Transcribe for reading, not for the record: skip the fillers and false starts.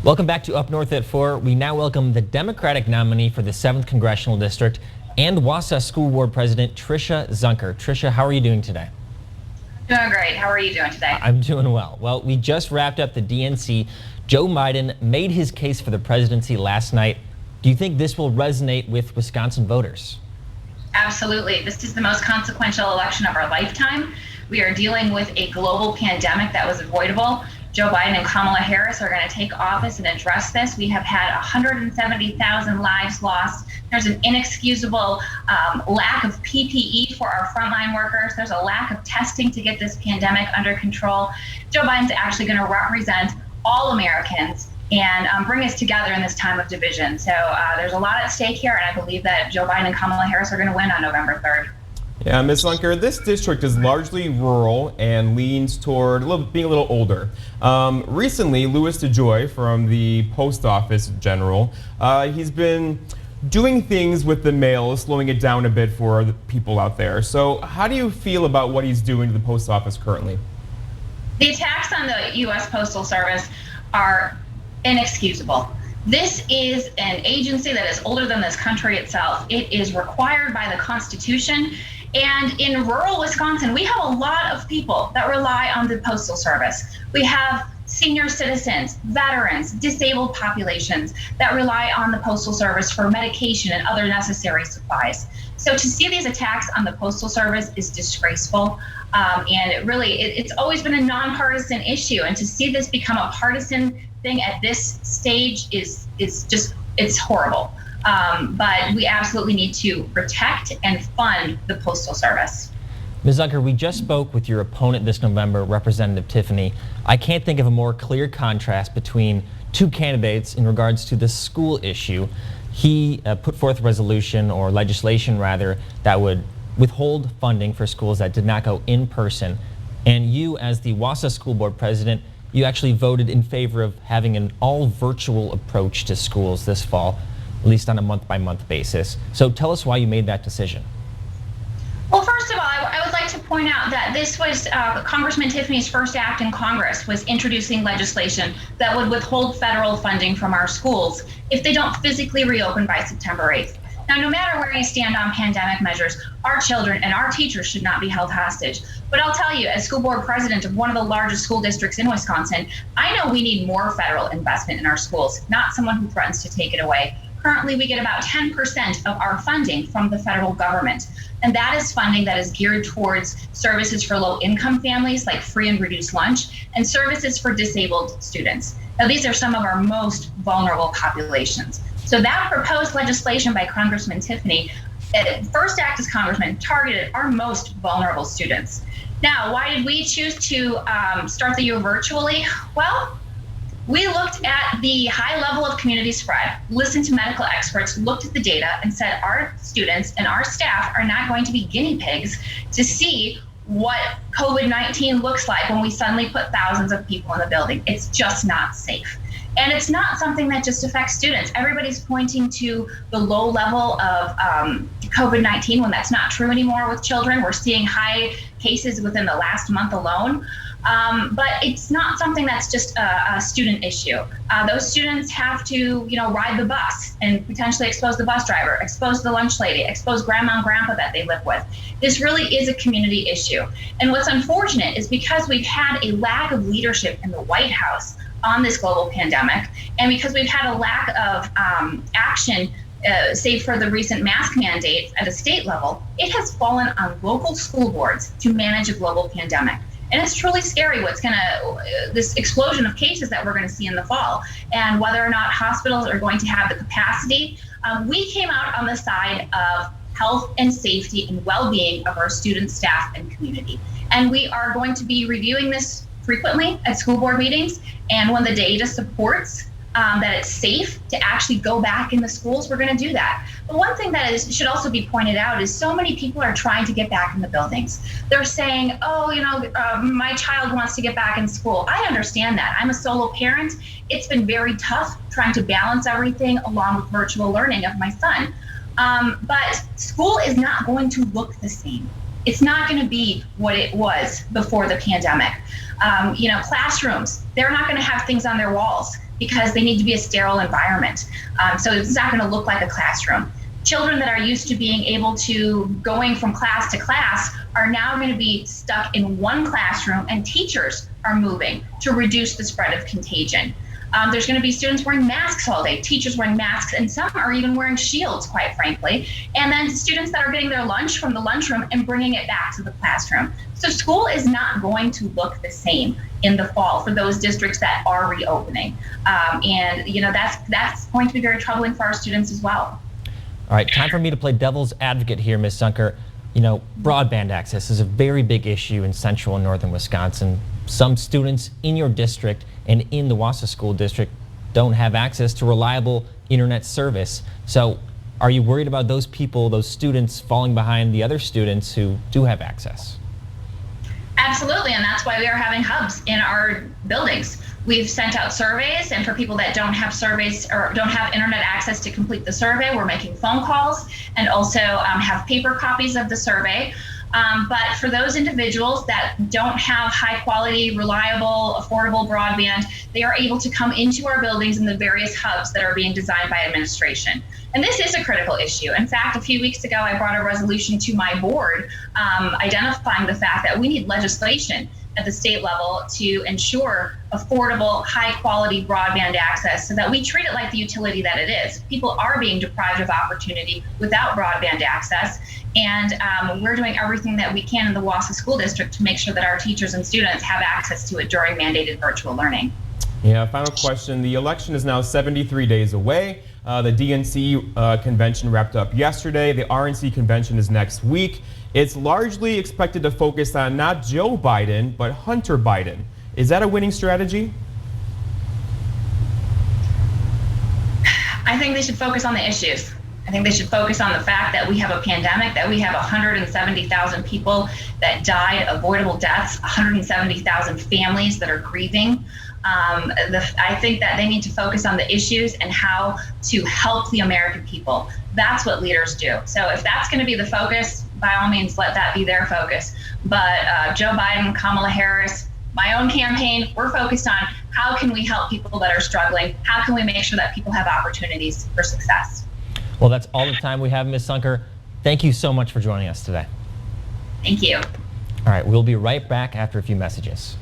Welcome back to Up North at 4. We now welcome the Democratic nominee for the 7th Congressional District and Wausau School Board President Tricia Zunker. Tricia, how are you doing today? Doing great. How are you doing today? I'm doing well. Well, we just wrapped up the DNC. Joe Biden made his case for the presidency last night. Do you think this will resonate with Wisconsin voters? Absolutely. This is the most consequential election of our lifetime. We are dealing with a global pandemic that was avoidable. Joe Biden and Kamala Harris are going to take office and address this. We have had 170,000 lives lost. There's an inexcusable lack of PPE for our frontline workers. There's a lack of testing to get this pandemic under control. Joe Biden's actually going to represent all Americans and bring us together in this time of division. So there's a lot at stake here, and I believe that Joe Biden and Kamala Harris are going to win on November 3rd. Yeah, Ms. Zunker, this district is largely rural and leans toward being a little older. Recently, Louis DeJoy from the Post Office General, he's been doing things with the mail, slowing it down a bit for the people out there. So how do you feel about what he's doing to the post office currently? The attacks on the U.S. Postal Service are inexcusable. This is an agency that is older than this country itself. It is required by the Constitution. And in rural Wisconsin, we have a lot of people that rely on the Postal Service. We have senior citizens, veterans, disabled populations that rely on the Postal Service for medication and other necessary supplies. So to see these attacks on the Postal Service is disgraceful. And it's always been a nonpartisan issue. And to see this become a partisan thing at this stage is just, it's horrible. But we absolutely need to protect and fund the Postal Service. Ms. Zunker, we just spoke with your opponent this November, Representative Tiffany. I can't think of a more clear contrast between two candidates in regards to the school issue. He put forth resolution, or legislation rather, that would withhold funding for schools that did not go in person. And you, as the Wausau School Board President, you actually voted in favor of having an all-virtual approach to schools this fall, at least on a month-by-month basis. So tell us why you made that decision. Well, first of all, I would like to point out that this was Congressman Tiffany's first act in Congress, was introducing legislation that would withhold federal funding from our schools if they don't physically reopen by September 8th. Now, no matter where you stand on pandemic measures, our children and our teachers should not be held hostage. But I'll tell you, as school board president of one of the largest school districts in Wisconsin, I know we need more federal investment in our schools, not someone who threatens to take it away. Currently, we get about 10% of our funding from the federal government. And that is funding that is geared towards services for low-income families, like free and reduced lunch, and services for disabled students. Now, these are some of our most vulnerable populations. So that proposed legislation by Congressman Tiffany, first act as Congressman, targeted our most vulnerable students. Now, why did we choose to start the year virtually? Well, we looked at the high level of community spread, listened to medical experts, looked at the data, and said our students and our staff are not going to be guinea pigs to see what COVID-19 looks like when we suddenly put thousands of people in the building. It's just not safe. And it's not something that just affects students. Everybody's pointing to the low level of COVID-19 when that's not true anymore with children. We're seeing high cases within the last month alone. But it's not something that's just a student issue. Those students have to, ride the bus and potentially expose the bus driver, expose the lunch lady, expose grandma and grandpa that they live with. This really is a community issue. And what's unfortunate is because we've had a lack of leadership in the White House on this global pandemic, and because we've had a lack of action save for the recent mask mandates at a state level, it has fallen on local school boards to manage a global pandemic. And it's truly scary this explosion of cases that we're going to see in the fall, and whether or not hospitals are going to have the capacity. We came out on the side of health and safety and well-being of our students, staff, and community. And we are going to be reviewing this frequently at school board meetings. And when the data supports that it's safe to actually go back in the schools, we're going to do that. But one thing that should also be pointed out is so many people are trying to get back in the buildings. They're saying, my child wants to get back in school. I understand that. I'm a solo parent. It's been very tough trying to balance everything along with virtual learning of my son. But school is not going to look the same. It's not going to be what it was before the pandemic. Classrooms, they're not going to have things on their walls. because they need to be a sterile environment. So it's not going to look like a classroom. Children that are used to being able to going from class to class are now going to be stuck in one classroom, and teachers are moving to reduce the spread of contagion. There's going to be students wearing masks all day, teachers wearing masks, and some are even wearing shields, quite frankly. And then students that are getting their lunch from the lunchroom and bringing it back to the classroom. So school is not going to look the same in the fall for those districts that are reopening. And that's going to be very troubling for our students as well. All right, time for me to play devil's advocate here, Ms. Zunker. Broadband access is a very big issue in central and northern Wisconsin. Some students in your district and in the Wausau School District don't have access to reliable internet service. So are you worried about those people, those students, falling behind the other students who do have access? Absolutely, and that's why we are having hubs in our buildings. We've sent out surveys, and for people that don't have surveys or don't have internet access to complete the survey, we're making phone calls and also have paper copies of the survey. But for those individuals that don't have high quality, reliable, affordable broadband, they are able to come into our buildings in the various hubs that are being designed by administration. And this is a critical issue. In fact, a few weeks ago, I brought a resolution to my board identifying the fact that we need legislation at the state level to ensure affordable, high-quality broadband access so that we treat it like the utility that it is. People are being deprived of opportunity without broadband access, and we're doing everything that we can in the Wausau School District to make sure that our teachers and students have access to it during mandated virtual learning. Yeah, final question. The election is now 73 days away. The DNC convention wrapped up yesterday. The RNC convention is next week. It's largely expected to focus on not Joe Biden, but Hunter Biden. Is that a winning strategy? I think they should focus on the issues. I think they should focus on the fact that we have a pandemic, that we have 170,000 people that died, avoidable deaths, 170,000 families that are grieving. I think that they need to focus on the issues and how to help the American people. That's what leaders do. So if that's going to be the focus, by all means, let that be their focus. But Joe Biden, Kamala Harris, my own campaign, we're focused on how can we help people that are struggling? How can we make sure that people have opportunities for success? Well, that's all the time we have, Ms. Zunker. Thank you so much for joining us today. Thank you. All right, we'll be right back after a few messages.